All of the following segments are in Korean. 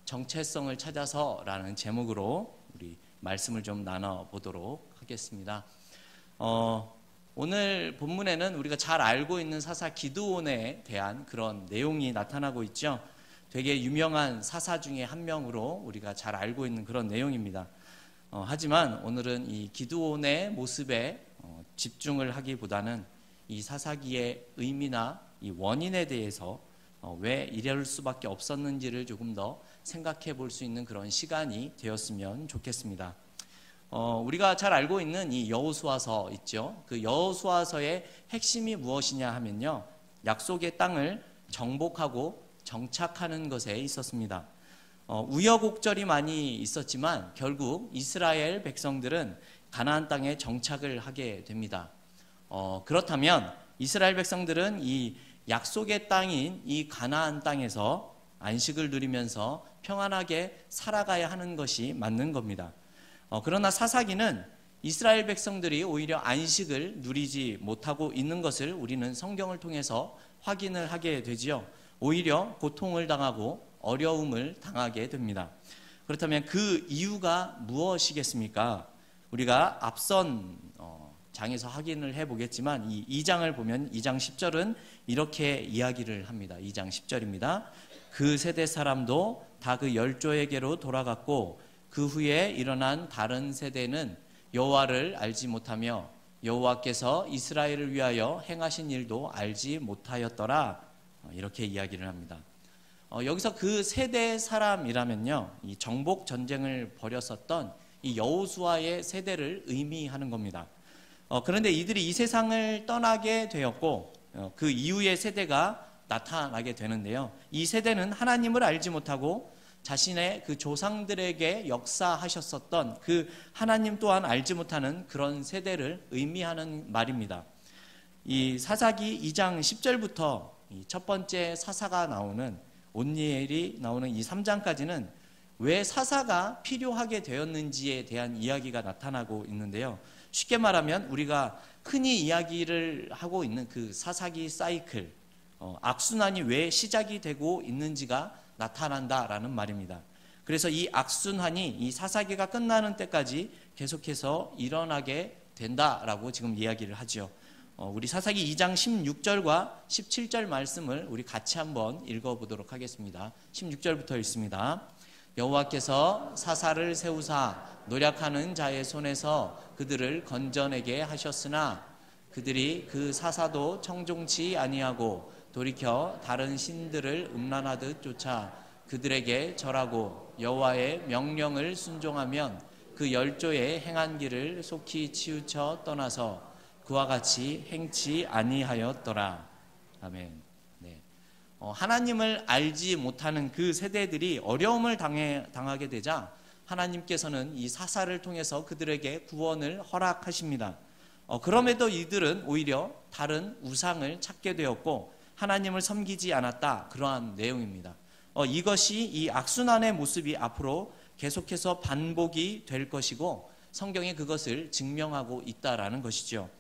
정체성을 찾아서라는 제목으로 우리 말씀을 좀 나눠보도록 하겠습니다. 오늘 본문에는 우리가 잘 알고 있는 사사 기드온에 대한 그런 내용이 나타나고 있죠. 되게 유명한 사사 중에 한 명으로 우리가 잘 알고 있는 그런 내용입니다. 하지만 오늘은 이 기드온의 모습에 집중을 하기보다는 이 사사기의 의미나 이 원인에 대해서 왜 이럴 수밖에 없었는지를 조금 더 생각해 볼 수 있는 그런 시간이 되었으면 좋겠습니다. 우리가 잘 알고 있는 이 여호수아서 있죠. 그 여호수아서의 핵심이 무엇이냐 하면요, 약속의 땅을 정복하고 정착하는 것에 있었습니다. 우여곡절이 많이 있었지만 결국 이스라엘 백성들은 가나안 땅에 정착을 하게 됩니다. 그렇다면 이스라엘 백성들은 이 약속의 땅인 이 가나안 땅에서 안식을 누리면서 평안하게 살아가야 하는 것이 맞는 겁니다. 그러나 사사기는 이스라엘 백성들이 오히려 안식을 누리지 못하고 있는 것을 우리는 성경을 통해서 확인을 하게 되지요. 오히려 고통을 당하고 어려움을 당하게 됩니다. 그렇다면 그 이유가 무엇이겠습니까? 우리가 앞선 장에서 확인을 해보겠지만 이 2장을 보면 2장 10절은 이렇게 이야기를 합니다. 2장 10절입니다. 그 세대 사람도 다 그 열조에게로 돌아갔고 그 후에 일어난 다른 세대는 여호와를 알지 못하며 여호와께서 이스라엘을 위하여 행하신 일도 알지 못하였더라. 이렇게 이야기를 합니다. 여기서 그 세대 사람이라면요, 이 정복 전쟁을 벌였었던 이 여호수아의 세대를 의미하는 겁니다. 그런데 이들이 이 세상을 떠나게 되었고 그 이후의 세대가 나타나게 되는데요, 이 세대는 하나님을 알지 못하고 자신의 그 조상들에게 역사하셨었던 그 하나님 또한 알지 못하는 그런 세대를 의미하는 말입니다. 이 사사기 2장 10절부터 첫 번째 사사가 나오는 온니엘이 나오는 이 3장까지는 왜 사사가 필요하게 되었는지에 대한 이야기가 나타나고 있는데요, 쉽게 말하면 우리가 흔히 이야기를 하고 있는 그 사사기 사이클, 악순환이 왜 시작이 되고 있는지가 나타난다라는 말입니다. 그래서 이 악순환이 이 사사기가 끝나는 때까지 계속해서 일어나게 된다라고 지금 이야기를 하죠. 우리 사사기 2장 16절과 17절 말씀을 우리 같이 한번 읽어보도록 하겠습니다. 16절부터 읽습니다. 여호와께서 사사를 세우사 노력하는 자의 손에서 그들을 건져내게 하셨으나 그들이 그 사사도 청종치 아니하고 돌이켜 다른 신들을 음란하듯 쫓아 그들에게 절하고 여호와의 명령을 순종하면 그 열조의 행한 길을 속히 치우쳐 떠나서 그와 같이 행치 아니하였더라. 아멘. 네. 하나님을 알지 못하는 그 세대들이 어려움을 당하게 되자 하나님께서는 이 사사를 통해서 그들에게 구원을 허락하십니다. 그럼에도 이들은 오히려 다른 우상을 찾게 되었고 하나님을 섬기지 않았다, 그러한 내용입니다. 이것이 이 악순환의 모습이 앞으로 계속해서 반복이 될 것이고 성경이 그것을 증명하고 있다라는 것이죠.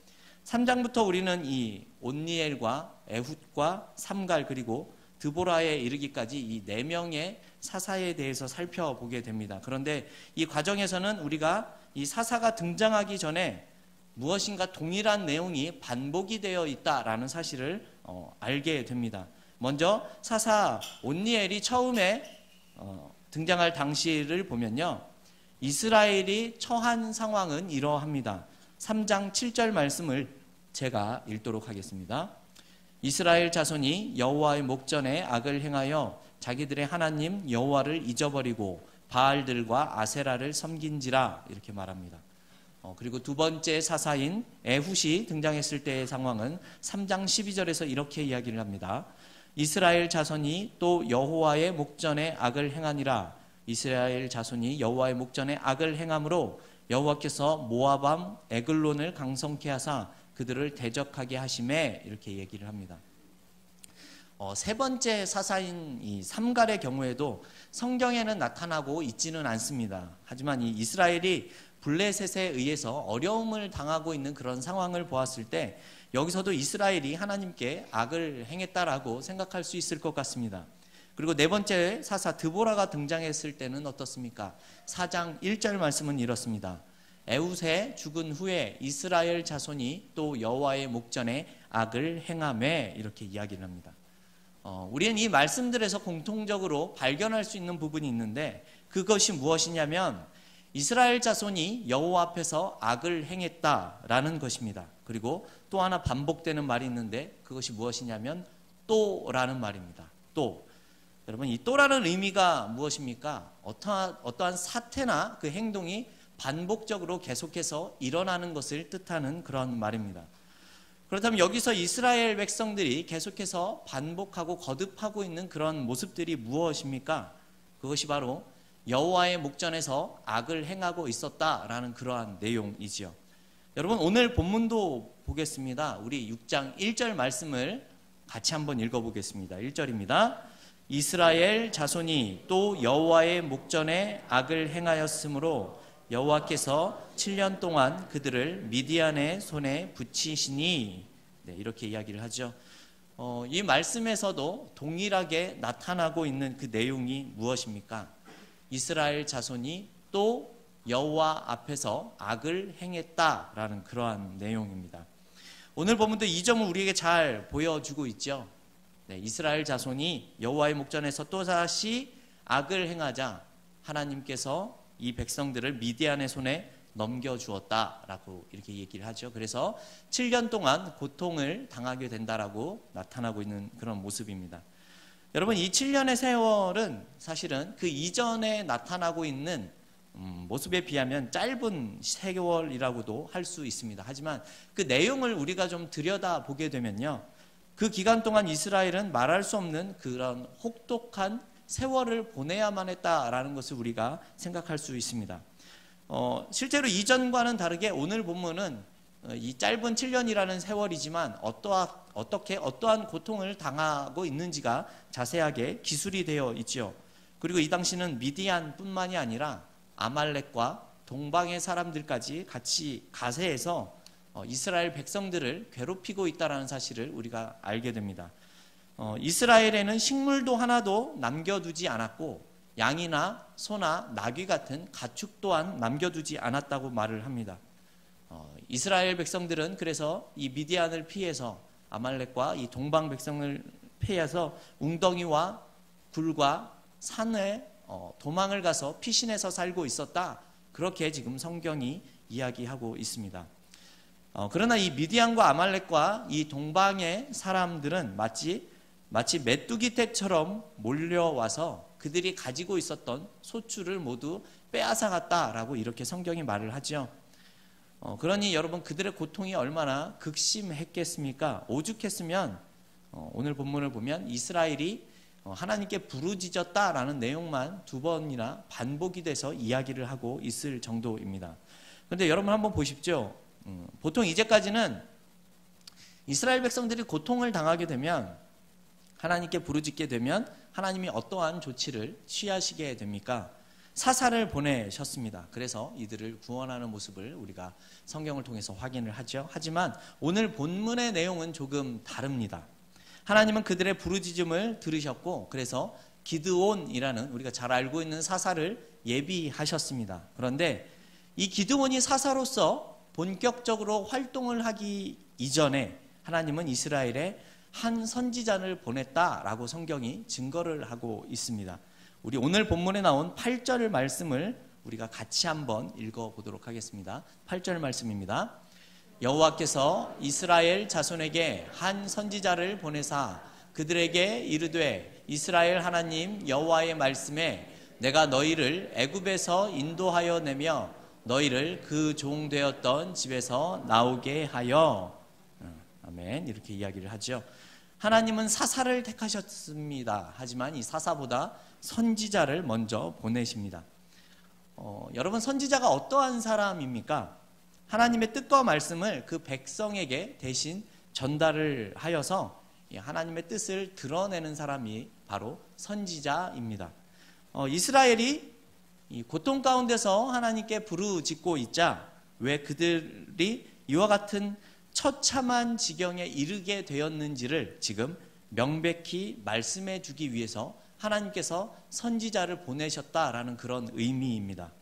3장부터 우리는 이 온니엘과 에훗과 삼갈 그리고 드보라에 이르기까지 이 4명의 사사에 대해서 살펴보게 됩니다. 그런데 이 과정에서는 우리가 이 사사가 등장하기 전에 무엇인가 동일한 내용이 반복이 되어 있다라는 사실을 알게 됩니다. 먼저 사사 온니엘이 처음에 등장할 당시를 보면요, 이스라엘이 처한 상황은 이러합니다. 3장 7절 말씀을 제가 읽도록 하겠습니다. 이스라엘 자손이 여호와의 목전에 악을 행하여 자기들의 하나님 여호와를 잊어버리고 바알들과 아세라를 섬긴지라, 이렇게 말합니다. 그리고 두 번째 사사인 에훗이 등장했을 때의 상황은 3장 12절에서 이렇게 이야기를 합니다. 이스라엘 자손이 또 여호와의 목전에 악을 행하니라. 이스라엘 자손이 여호와의 목전에 악을 행함으로 여호와께서 모압 에글론을 강성케 하사 그들을 대적하게 하심에, 이렇게 얘기를 합니다. 세 번째 사사인 이 삼갈의 경우에도 성경에는 나타나고 있지는 않습니다. 하지만 이 이스라엘이 블레셋에 의해서 어려움을 당하고 있는 그런 상황을 보았을 때 여기서도 이스라엘이 하나님께 악을 행했다라고 생각할 수 있을 것 같습니다. 그리고 네 번째 사사 드보라가 등장했을 때는 어떻습니까? 4장 1절 말씀은 이렇습니다. 에훗에 죽은 후에 이스라엘 자손이 또 여호와의 목전에 악을 행하매, 이렇게 이야기를 합니다. 우리는 이 말씀들에서 공통적으로 발견할 수 있는 부분이 있는데, 그것이 무엇이냐면 이스라엘 자손이 여호와 앞에서 악을 행했다라는 것입니다. 그리고 또 하나 반복되는 말이 있는데, 그것이 무엇이냐면 또라는 말입니다. 또. 여러분, 이 또라는 의미가 무엇입니까? 어떠한 사태나 그 행동이 반복적으로 계속해서 일어나는 것을 뜻하는 그런 말입니다. 그렇다면 여기서 이스라엘 백성들이 계속해서 반복하고 거듭하고 있는 그런 모습들이 무엇입니까? 그것이 바로 여호와의 목전에서 악을 행하고 있었다라는 그러한 내용이지요. 여러분, 오늘 본문도 보겠습니다. 우리 6장 1절 말씀을 같이 한번 읽어보겠습니다. 1절입니다. 이스라엘 자손이 또 여호와의 목전에 악을 행하였으므로 여호와께서 7년 동안 그들을 미디안의 손에 붙이시니, 네, 이렇게 이야기를 하죠. 이 말씀에서도 동일하게 나타나고 있는 그 내용이 무엇입니까? 이스라엘 자손이 또 여호와 앞에서 악을 행했다라는 그러한 내용입니다. 오늘 본문도 이 점을 우리에게 잘 보여주고 있죠. 네, 이스라엘 자손이 여호와의 목전에서 또다시 악을 행하자 하나님께서 이 백성들을 미디안의 손에 넘겨주었다라고 이렇게 얘기를 하죠. 그래서 7년 동안 고통을 당하게 된다라고 나타나고 있는 그런 모습입니다. 여러분, 이 7년의 세월은 사실은 그 이전에 나타나고 있는 모습에 비하면 짧은 세월이라고도 할 수 있습니다. 하지만 그 내용을 우리가 좀 들여다보게 되면요, 그 기간 동안 이스라엘은 말할 수 없는 그런 혹독한 세월을 보내야만 했다라는 것을 우리가 생각할 수 있습니다. 실제로 이전과는 다르게 오늘 본문은 이 짧은 7년이라는 세월이지만 어떠한 고통을 당하고 있는지가 자세하게 기술이 되어 있죠. 그리고 이 당시는 미디안뿐만이 아니라 아말렉과 동방의 사람들까지 같이 가세해서 이스라엘 백성들을 괴롭히고 있다는 사실을 우리가 알게 됩니다. 이스라엘에는 식물도 하나도 남겨두지 않았고 양이나 소나 나귀 같은 가축 또한 남겨두지 않았다고 말을 합니다. 이스라엘 백성들은 그래서 이 미디안을 피해서 아말렉과 이 동방 백성을 피해서 웅덩이와 굴과 산에 도망을 가서 피신해서 살고 있었다. 그렇게 지금 성경이 이야기하고 있습니다. 그러나 이 미디안과 아말렉과 이 동방의 사람들은 마치 메뚜기 떼처럼 몰려와서 그들이 가지고 있었던 소출을 모두 빼앗아갔다라고 이렇게 성경이 말을 하죠. 그러니 여러분, 그들의 고통이 얼마나 극심했겠습니까? 오죽했으면 오늘 본문을 보면 이스라엘이 하나님께 부르짖었다라는 내용만 2번이나 반복이 돼서 이야기를 하고 있을 정도입니다. 그런데 여러분 한번 보십시오. 보통 이제까지는 이스라엘 백성들이 고통을 당하게 되면, 하나님께 부르짖게 되면 하나님이 어떠한 조치를 취하시게 됩니까? 사사를 보내셨습니다. 그래서 이들을 구원하는 모습을 우리가 성경을 통해서 확인을 하죠. 하지만 오늘 본문의 내용은 조금 다릅니다. 하나님은 그들의 부르짖음을 들으셨고, 그래서 기드온이라는 우리가 잘 알고 있는 사사를 예비하셨습니다. 그런데 이 기드온이 사사로서 본격적으로 활동을 하기 이전에 하나님은 이스라엘에 한 선지자를 보냈다라고 성경이 증거를 하고 있습니다. 우리 오늘 본문에 나온 8절 말씀을 우리가 같이 한번 읽어보도록 하겠습니다. 8절 말씀입니다. 여호와께서 이스라엘 자손에게 한 선지자를 보내사 그들에게 이르되, 이스라엘 하나님 여호와의 말씀에 내가 너희를 애굽에서 인도하여 내며 너희를 그 종 되었던 집에서 나오게 하여. 아멘. 이렇게 이야기를 하죠. 하나님은 사사를 택하셨습니다. 하지만 이 사사보다 선지자를 먼저 보내십니다. 여러분, 선지자가 어떠한 사람입니까? 하나님의 뜻과 말씀을 그 백성에게 대신 전달을 하여서 하나님의 뜻을 드러내는 사람이 바로 선지자입니다. 이스라엘이 이 고통 가운데서 하나님께 부르짖고 있자 왜 그들이 이와 같은 처참한 지경에 이르게 되었는지를 지금 명백히 말씀해 주기 위해서 하나님께서 선지자를 보내셨다라는 그런 의미입니다.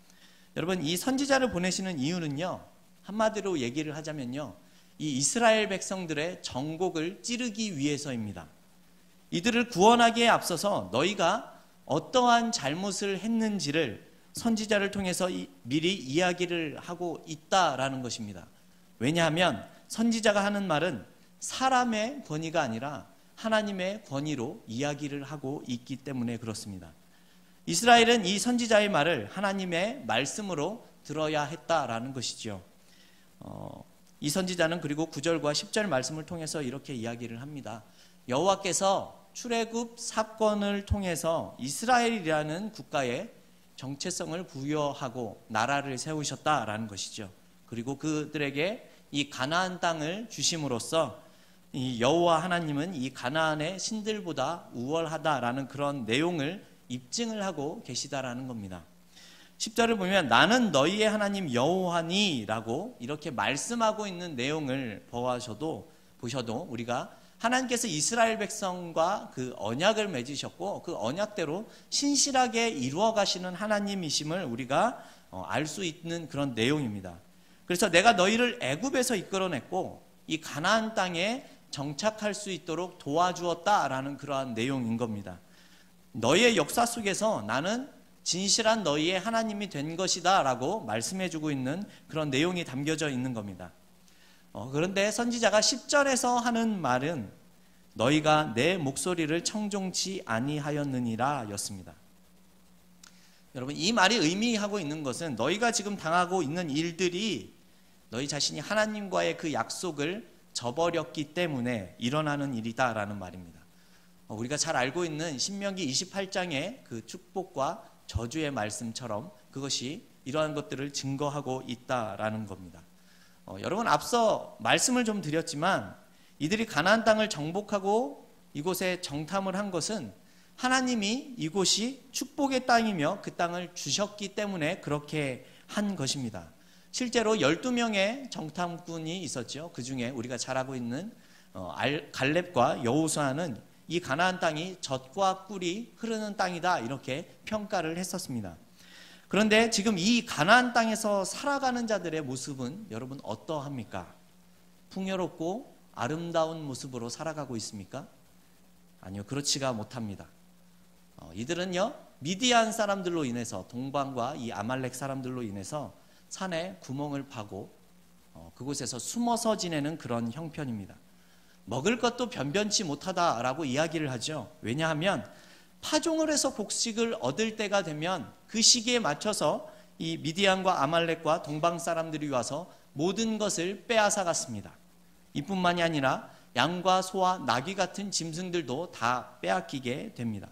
여러분, 이 선지자를 보내시는 이유는요, 한마디로 얘기를 하자면요, 이 이스라엘 백성들의 정곡을 찌르기 위해서입니다. 이들을 구원하기에 앞서서 너희가 어떠한 잘못을 했는지를 선지자를 통해서 미리 이야기를 하고 있다라는 것입니다. 왜냐하면 선지자가 하는 말은 사람의 권위가 아니라 하나님의 권위로 이야기를 하고 있기 때문에 그렇습니다. 이스라엘은 이 선지자의 말을 하나님의 말씀으로 들어야 했다라는 것이죠. 이 선지자는 그리고 9절과 10절 말씀을 통해서 이렇게 이야기를 합니다. 여호와께서 출애굽 사건을 통해서 이스라엘이라는 국가에 정체성을 부여하고 나라를 세우셨다라는 것이죠. 그리고 그들에게 이 가나안 땅을 주심으로써 이 여호와 하나님은 이 가나안의 신들보다 우월하다라는 그런 내용을 입증을 하고 계시다라는 겁니다. 10절을 보면 나는 너희의 하나님 여호와니 라고 이렇게 말씀하고 있는 내용을 보셔도 우리가 하나님께서 이스라엘 백성과 그 언약을 맺으셨고 그 언약대로 신실하게 이루어 가시는 하나님이심을 우리가 알 수 있는 그런 내용입니다. 그래서 내가 너희를 애굽에서 이끌어냈고 이 가나안 땅에 정착할 수 있도록 도와주었다라는 그러한 내용인 겁니다. 너희의 역사 속에서 나는 진실한 너희의 하나님이 된 것이다 라고 말씀해주고 있는 그런 내용이 담겨져 있는 겁니다. 그런데 선지자가 10절에서 하는 말은 너희가 내 목소리를 청종치 아니하였느니라 였습니다. 여러분, 이 말이 의미하고 있는 것은 너희가 지금 당하고 있는 일들이 너희 자신이 하나님과의 그 약속을 저버렸기 때문에 일어나는 일이다라는 말입니다. 우리가 잘 알고 있는 신명기 28장의 그 축복과 저주의 말씀처럼 그것이 이러한 것들을 증거하고 있다라는 겁니다. 여러분, 앞서 말씀을 좀 드렸지만 이들이 가나안 땅을 정복하고 이곳에 정탐을 한 것은 하나님이 이곳이 축복의 땅이며 그 땅을 주셨기 때문에 그렇게 한 것입니다. 실제로 12명의 정탐꾼이 있었죠. 그 중에 우리가 잘 알고 있는 갈렙과 여호수아는 이 가나안 땅이 젖과 꿀이 흐르는 땅이다 이렇게 평가를 했었습니다. 그런데 지금 이 가나안 땅에서 살아가는 자들의 모습은 여러분 어떠합니까? 풍요롭고 아름다운 모습으로 살아가고 있습니까? 아니요, 그렇지가 못합니다. 이들은요, 미디안 사람들로 인해서 동방과 이 아말렉 사람들로 인해서 산에 구멍을 파고 그곳에서 숨어서 지내는 그런 형편입니다. 먹을 것도 변변치 못하다라고 이야기를 하죠. 왜냐하면 파종을 해서 곡식을 얻을 때가 되면 그 시기에 맞춰서 이 미디안과 아말렉과 동방 사람들이 와서 모든 것을 빼앗아 갔습니다. 이뿐만이 아니라 양과 소와 나귀 같은 짐승들도 다 빼앗기게 됩니다.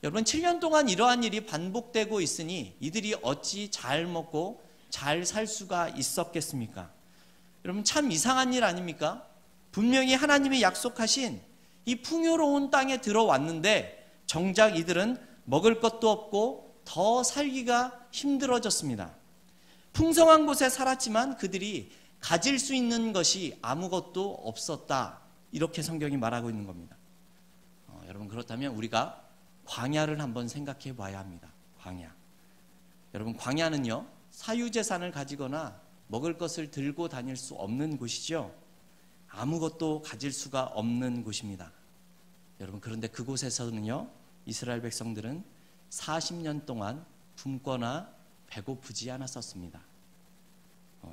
여러분, 7년 동안 이러한 일이 반복되고 있으니 이들이 어찌 잘 먹고 잘 살 수가 있었겠습니까? 여러분, 참 이상한 일 아닙니까? 분명히 하나님이 약속하신 이 풍요로운 땅에 들어왔는데 정작 이들은 먹을 것도 없고 더 살기가 힘들어졌습니다. 풍성한 곳에 살았지만 그들이 가질 수 있는 것이 아무것도 없었다. 이렇게 성경이 말하고 있는 겁니다. 여러분, 그렇다면 우리가 광야를 한번 생각해 봐야 합니다. 광야. 여러분, 광야는요, 사유재산을 가지거나 먹을 것을 들고 다닐 수 없는 곳이죠. 아무것도 가질 수가 없는 곳입니다. 여러분, 그런데 그곳에서는요, 이스라엘 백성들은 40년 동안 굶거나 배고프지 않았었습니다.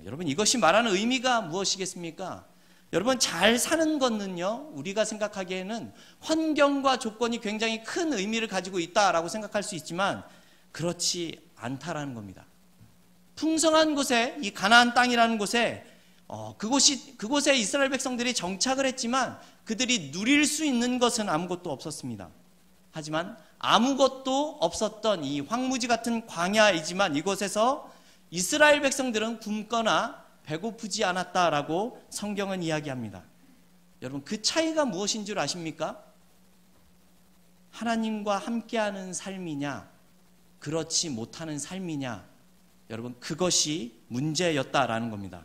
여러분, 이것이 말하는 의미가 무엇이겠습니까? 여러분, 잘 사는 것은요, 우리가 생각하기에는 환경과 조건이 굉장히 큰 의미를 가지고 있다라고 생각할 수 있지만 그렇지 않다라는 겁니다. 풍성한 곳에, 이 가나안 땅이라는 곳에 그곳에 이스라엘 백성들이 정착을 했지만 그들이 누릴 수 있는 것은 아무것도 없었습니다. 하지만 아무것도 없었던 이 황무지 같은 광야이지만 이곳에서 이스라엘 백성들은 굶거나 배고프지 않았다라고 성경은 이야기합니다. 여러분, 그 차이가 무엇인 줄 아십니까? 하나님과 함께하는 삶이냐, 그렇지 못하는 삶이냐, 여러분, 그것이 문제였다라는 겁니다.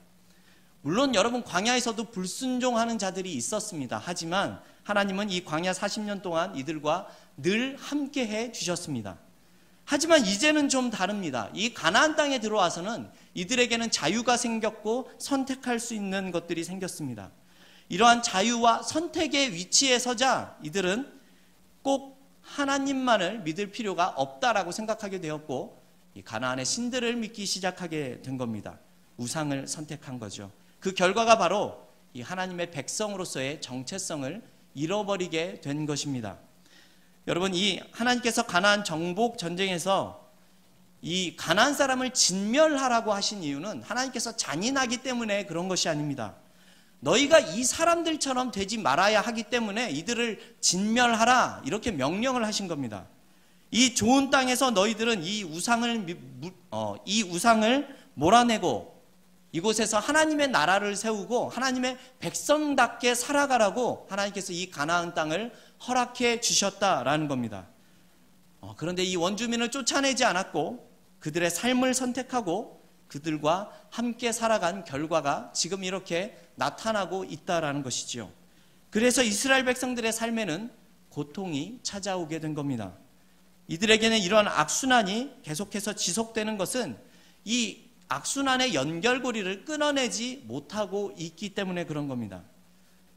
물론 여러분 광야에서도 불순종하는 자들이 있었습니다. 하지만 하나님은 이 광야 40년 동안 이들과 늘 함께해 주셨습니다. 하지만 이제는 좀 다릅니다. 이 가나안 땅에 들어와서는 이들에게는 자유가 생겼고 선택할 수 있는 것들이 생겼습니다. 이러한 자유와 선택의 위치에 서자 이들은 꼭 하나님만을 믿을 필요가 없다라고 생각하게 되었고, 이 가나안의 신들을 믿기 시작하게 된 겁니다. 우상을 선택한 거죠. 그 결과가 바로 이 하나님의 백성으로서의 정체성을 잃어버리게 된 것입니다. 여러분, 이 하나님께서 가나안 정복 전쟁에서 이 가나안 사람을 진멸하라고 하신 이유는 하나님께서 잔인하기 때문에 그런 것이 아닙니다. 너희가 이 사람들처럼 되지 말아야 하기 때문에 이들을 진멸하라, 이렇게 명령을 하신 겁니다. 이 좋은 땅에서 너희들은 이 우상을 몰아내고 이곳에서 하나님의 나라를 세우고 하나님의 백성답게 살아가라고 하나님께서 이 가나안 땅을 허락해 주셨다라는 겁니다. 그런데 이 원주민을 쫓아내지 않았고 그들의 삶을 선택하고 그들과 함께 살아간 결과가 지금 이렇게 나타나고 있다라는 것이지요. 그래서 이스라엘 백성들의 삶에는 고통이 찾아오게 된 겁니다. 이들에게는 이러한 악순환이 계속해서 지속되는 것은 이 악순환의 연결고리를 끊어내지 못하고 있기 때문에 그런 겁니다.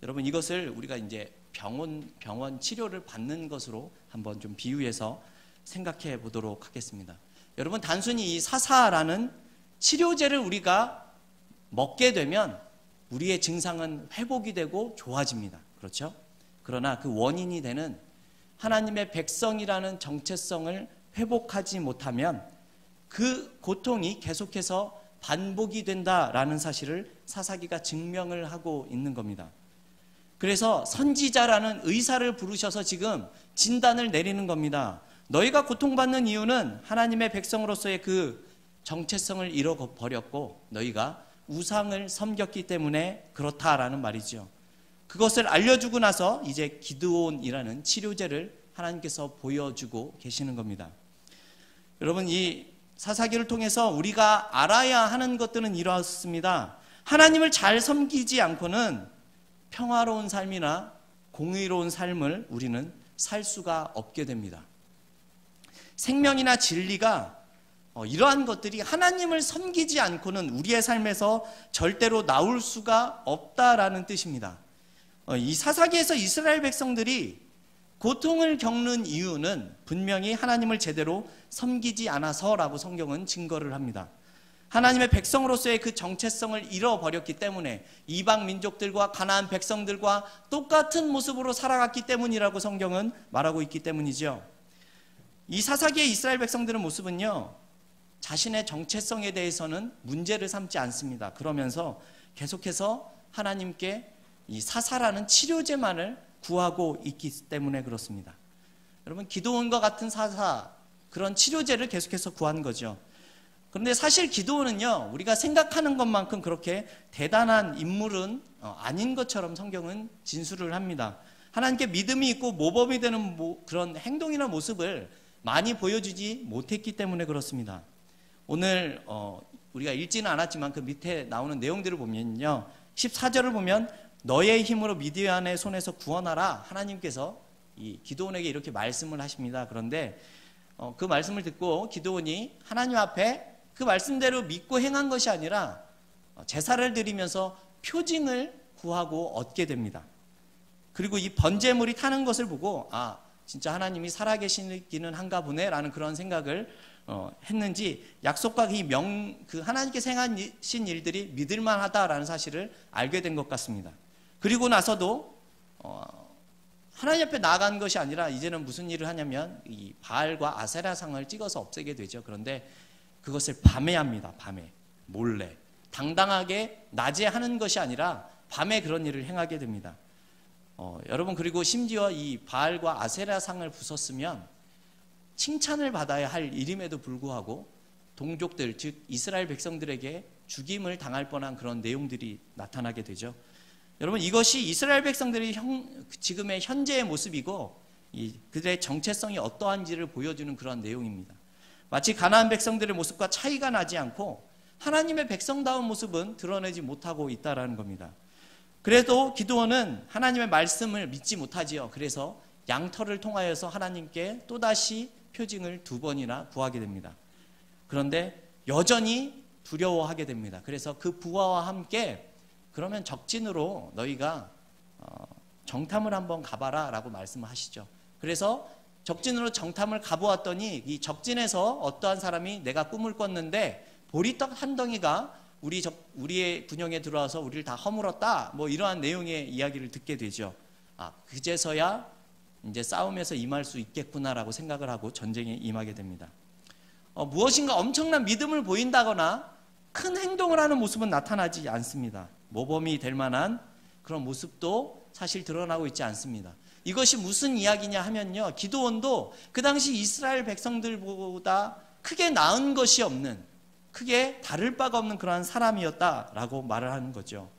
여러분, 이것을 우리가 이제 병원 치료를 받는 것으로 한번 좀 비유해서 생각해 보도록 하겠습니다. 여러분, 단순히 이 사사라는 치료제를 우리가 먹게 되면 우리의 증상은 회복이 되고 좋아집니다. 그렇죠? 그러나 그 원인이 되는 하나님의 백성이라는 정체성을 회복하지 못하면 그 고통이 계속해서 반복이 된다라는 사실을 사사기가 증명을 하고 있는 겁니다. 그래서 선지자라는 의사를 부르셔서 지금 진단을 내리는 겁니다. 너희가 고통받는 이유는 하나님의 백성으로서의 그 정체성을 잃어버렸고 너희가 우상을 섬겼기 때문에 그렇다라는 말이죠. 그것을 알려주고 나서 이제 기드온이라는 치료제를 하나님께서 보여주고 계시는 겁니다. 여러분, 이 사사기를 통해서 우리가 알아야 하는 것들은 이렇습니다. 하나님을 잘 섬기지 않고는 평화로운 삶이나 공의로운 삶을 우리는 살 수가 없게 됩니다. 생명이나 진리가 이러한 것들이 하나님을 섬기지 않고는 우리의 삶에서 절대로 나올 수가 없다라는 뜻입니다. 이 사사기에서 이스라엘 백성들이 고통을 겪는 이유는 분명히 하나님을 제대로 섬기지 않아서라고 성경은 증거를 합니다. 하나님의 백성으로서의 그 정체성을 잃어버렸기 때문에 이방 민족들과 가나안 백성들과 똑같은 모습으로 살아갔기 때문이라고 성경은 말하고 있기 때문이죠. 이 사사기의 이스라엘 백성들의 모습은요, 자신의 정체성에 대해서는 문제를 삼지 않습니다. 그러면서 계속해서 하나님께 이 사사라는 치료제만을 구하고 있기 때문에 그렇습니다. 여러분, 기드온과 같은 사사, 그런 치료제를 계속해서 구한 거죠. 그런데 사실 기드온은요, 우리가 생각하는 것만큼 그렇게 대단한 인물은 아닌 것처럼 성경은 진술을 합니다. 하나님께 믿음이 있고 모범이 되는 그런 행동이나 모습을 많이 보여주지 못했기 때문에 그렇습니다. 오늘 우리가 읽지는 않았지만 그 밑에 나오는 내용들을 보면요, 14절을 보면 너의 힘으로 미디안의 손에서 구원하라, 하나님께서 이 기드온에게 이렇게 말씀을 하십니다. 그런데 그 말씀을 듣고 기드온이 하나님 앞에 그 말씀대로 믿고 행한 것이 아니라 제사를 드리면서 표징을 구하고 얻게 됩니다. 그리고 이 번제물이 타는 것을 보고 진짜 하나님이 살아계시기는 한가 보네 라는 그런 생각을 했는지 약속과 그 하나님께서 행하신 일들이 믿을만하다라는 사실을 알게 된 것 같습니다. 그리고 나서도 하나님 앞에 나아간 것이 아니라 이제는 무슨 일을 하냐면 이 바알과 아세라상을 찍어서 없애게 되죠. 그런데 그것을 밤에 합니다. 밤에 몰래 당당하게 낮에 하는 것이 아니라 밤에 그런 일을 행하게 됩니다. 여러분, 그리고 심지어 이 바알과 아세라상을 부쉈으면 칭찬을 받아야 할 일임에도 불구하고 동족들, 즉 이스라엘 백성들에게 죽임을 당할 뻔한 그런 내용들이 나타나게 되죠. 여러분, 이것이 이스라엘 백성들의 지금의 현재의 모습이고 그들의 정체성이 어떠한지를 보여주는 그런 내용입니다. 마치 가나안 백성들의 모습과 차이가 나지 않고 하나님의 백성다운 모습은 드러내지 못하고 있다는 겁니다. 그래도 기드온은 하나님의 말씀을 믿지 못하지요. 그래서 양털을 통하여서 하나님께 또다시 표징을 2번이나 구하게 됩니다. 그런데 여전히 두려워하게 됩니다. 그래서 그 부하와 함께 그러면 적진으로 너희가 정탐을 한번 가봐라 라고 말씀을 하시죠. 그래서 적진으로 정탐을 가보았더니 이 적진에서 어떠한 사람이 내가 꿈을 꿨는데 보리떡 한 덩이가 우리의 군영에 들어와서 우리를 다 허물었다, 뭐 이러한 내용의 이야기를 듣게 되죠. 그제서야 이제 싸움에서 임할 수 있겠구나라고 생각을 하고 전쟁에 임하게 됩니다. 무엇인가 엄청난 믿음을 보인다거나 큰 행동을 하는 모습은 나타나지 않습니다. 모범이 될 만한 그런 모습도 사실 드러나고 있지 않습니다. 이것이 무슨 이야기냐 하면요, 기드온도 그 당시 이스라엘 백성들보다 크게 나은 것이 없는, 크게 다를 바가 없는 그러한 사람이었다라고 말을 하는 거죠.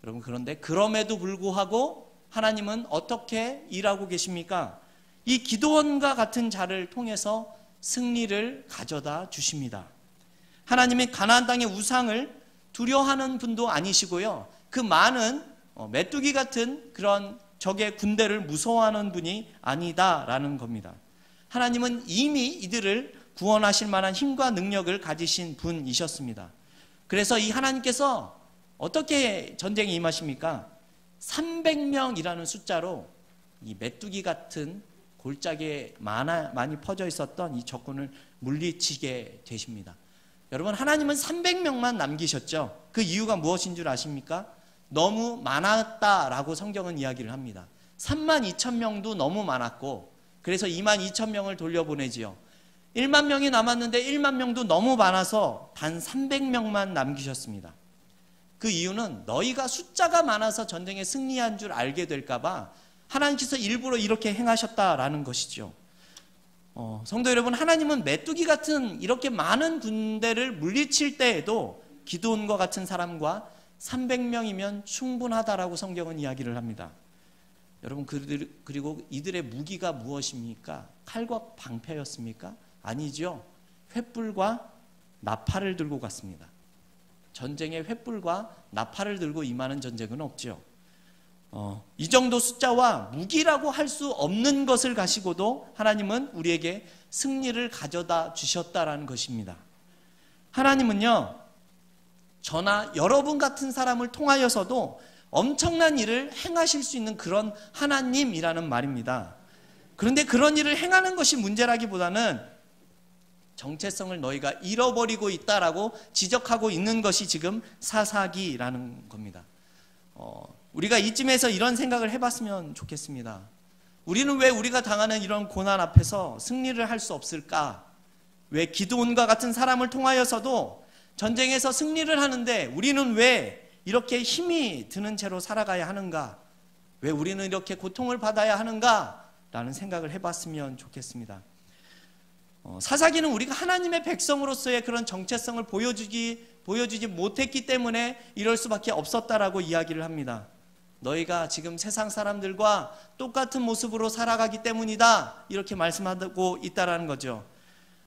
여러분, 그런데 그럼에도 불구하고 하나님은 어떻게 일하고 계십니까? 이 기드온과 같은 자를 통해서 승리를 가져다 주십니다. 하나님이 가나안 땅의 우상을 두려워하는 분도 아니시고요, 그 많은 메뚜기 같은 그런 적의 군대를 무서워하는 분이 아니다라는 겁니다. 하나님은 이미 이들을 구원하실 만한 힘과 능력을 가지신 분이셨습니다. 그래서 이 하나님께서 어떻게 전쟁에 임하십니까? 300명이라는 숫자로 이 메뚜기 같은 골짜기에 많이 퍼져 있었던 이 적군을 물리치게 되십니다. 여러분, 하나님은 300명만 남기셨죠. 그 이유가 무엇인 줄 아십니까? 너무 많았다라고 성경은 이야기를 합니다. 32,000명도 너무 많았고, 그래서 22,000명을 돌려보내지요. 1만 명이 남았는데 1만 명도 너무 많아서 단 300명만 남기셨습니다. 그 이유는 너희가 숫자가 많아서 전쟁에 승리한 줄 알게 될까봐 하나님께서 일부러 이렇게 행하셨다라는 것이죠. 성도 여러분, 하나님은 메뚜기 같은 이렇게 많은 군대를 물리칠 때에도 기드온과 같은 사람과 300명이면 충분하다라고 성경은 이야기를 합니다. 여러분, 그리고 이들의 무기가 무엇입니까? 칼과 방패였습니까? 아니죠. 횃불과 나팔을 들고 갔습니다. 전쟁에 횃불과 나팔을 들고 임하는 전쟁은 없죠. 이 정도 숫자와 무기라고 할 수 없는 것을 가지고도 하나님은 우리에게 승리를 가져다 주셨다라는 것입니다. 하나님은요, 저나 여러분 같은 사람을 통하여서도 엄청난 일을 행하실 수 있는 그런 하나님이라는 말입니다. 그런데 그런 일을 행하는 것이 문제라기보다는 정체성을 너희가 잃어버리고 있다라고 지적하고 있는 것이 지금 사사기라는 겁니다. 우리가 이쯤에서 이런 생각을 해봤으면 좋겠습니다. 우리는 왜 우리가 당하는 이런 고난 앞에서 승리를 할 수 없을까? 왜 기드온과 같은 사람을 통하여서도 전쟁에서 승리를 하는데 우리는 왜 이렇게 힘이 드는 채로 살아가야 하는가? 왜 우리는 이렇게 고통을 받아야 하는가? 라는 생각을 해봤으면 좋겠습니다. 사사기는 우리가 하나님의 백성으로서의 그런 정체성을 보여주지 못했기 때문에 이럴 수밖에 없었다라고 이야기를 합니다. 너희가 지금 세상 사람들과 똑같은 모습으로 살아가기 때문이다, 이렇게 말씀하고 있다라는 거죠.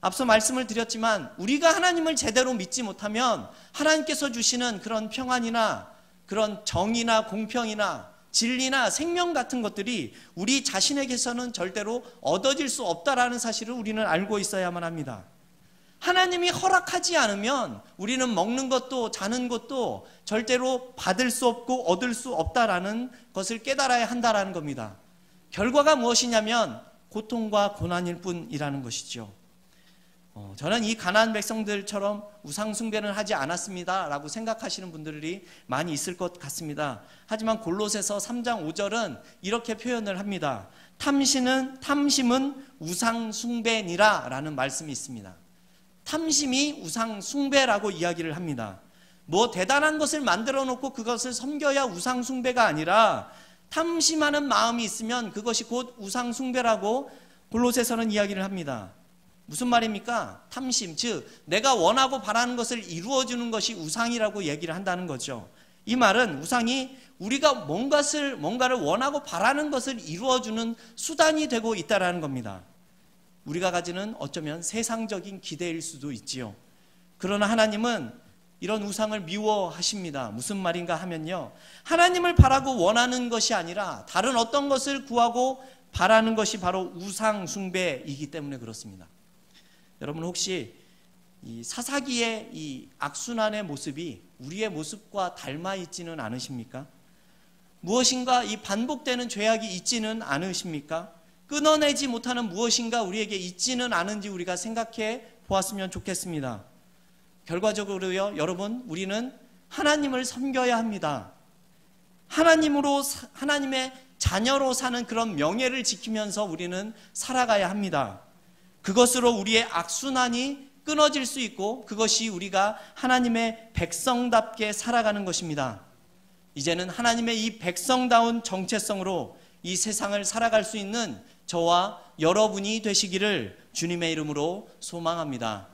앞서 말씀을 드렸지만 우리가 하나님을 제대로 믿지 못하면 하나님께서 주시는 그런 평안이나 그런 정의나 공평이나 진리나 생명 같은 것들이 우리 자신에게서는 절대로 얻어질 수 없다라는 사실을 우리는 알고 있어야만 합니다. 하나님이 허락하지 않으면 우리는 먹는 것도 자는 것도 절대로 받을 수 없고 얻을 수 없다라는 것을 깨달아야 한다라는 겁니다. 결과가 무엇이냐면 고통과 고난일 뿐이라는 것이죠. 저는 이 가나안 백성들처럼 우상 숭배는 하지 않았습니다 라고 생각하시는 분들이 많이 있을 것 같습니다. 하지만 골로새서 3장 5절은 이렇게 표현을 합니다. 탐심은 우상 숭배니라 라는 말씀이 있습니다. 탐심이 우상 숭배라고 이야기를 합니다. 뭐 대단한 것을 만들어 놓고 그것을 섬겨야 우상 숭배가 아니라 탐심하는 마음이 있으면 그것이 곧 우상 숭배라고 골로새서는 이야기를 합니다. 무슨 말입니까? 탐심, 즉 내가 원하고 바라는 것을 이루어주는 것이 우상이라고 얘기를 한다는 거죠. 이 말은 우상이 우리가 뭔가를 원하고 바라는 것을 이루어주는 수단이 되고 있다는 겁니다. 우리가 가지는 어쩌면 세상적인 기대일 수도 있지요. 그러나 하나님은 이런 우상을 미워하십니다. 무슨 말인가 하면요, 하나님을 바라고 원하는 것이 아니라 다른 어떤 것을 구하고 바라는 것이 바로 우상 숭배이기 때문에 그렇습니다. 여러분, 혹시 이 사사기의 이 악순환의 모습이 우리의 모습과 닮아 있지는 않으십니까? 무엇인가 이 반복되는 죄악이 있지는 않으십니까? 끊어내지 못하는 무엇인가 우리에게 있지는 않은지 우리가 생각해 보았으면 좋겠습니다. 결과적으로요, 여러분, 우리는 하나님을 섬겨야 합니다. 하나님의 자녀로 사는 그런 명예를 지키면서 우리는 살아가야 합니다. 그것으로 우리의 악순환이 끊어질 수 있고, 그것이 우리가 하나님의 백성답게 살아가는 것입니다. 이제는 하나님의 이 백성다운 정체성으로 이 세상을 살아갈 수 있는 저와 여러분이 되시기를 주님의 이름으로 소망합니다.